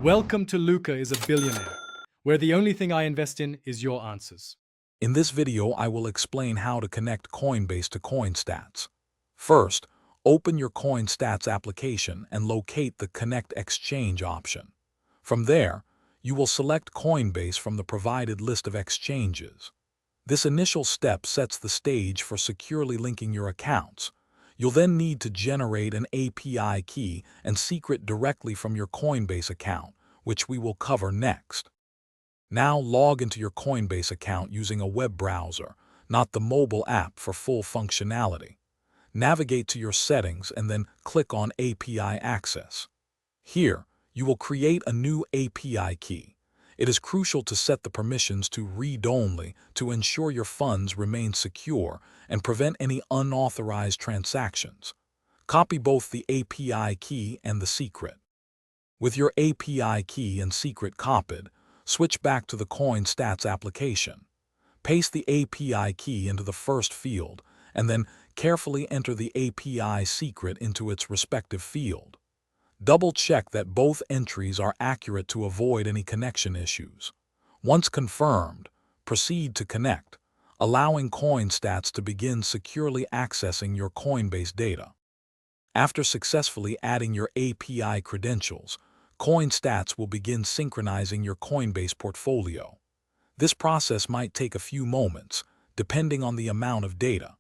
Welcome to Luca is a Billionaire, where the only thing I invest in is your answers. In this video, I will explain how to connect Coinbase to CoinStats. First, open your CoinStats application and locate the Connect Exchange option. From there, you will select Coinbase from the provided list of exchanges. This initial step sets the stage for securely linking your accounts. You'll then need to generate an API key and secret directly from your Coinbase account, which we will cover next. Now log into your Coinbase account using a web browser, not the mobile app, for full functionality. Navigate to your settings and then click on API Access. Here, you will create a new API key. It is crucial to set the permissions to read-only to ensure your funds remain secure and prevent any unauthorized transactions. Copy both the API key and the secret. With your API key and secret copied, switch back to the CoinStats application. Paste the API key into the first field, and then carefully enter the API secret into its respective field. Double-check that both entries are accurate to avoid any connection issues. Once confirmed, proceed to connect, allowing CoinStats to begin securely accessing your Coinbase data. After successfully adding your API credentials, CoinStats will begin synchronizing your Coinbase portfolio. This process might take a few moments, depending on the amount of data.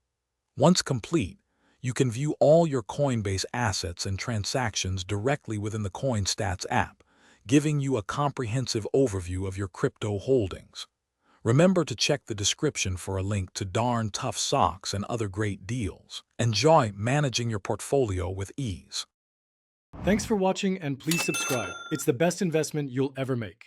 Once complete, you can view all your Coinbase assets and transactions directly within the CoinStats app, giving you a comprehensive overview of your crypto holdings. Remember to check the description for a link to darn tough socks and other great deals. Enjoy managing your portfolio with ease. Thanks for watching and please subscribe. It's the best investment you'll ever make.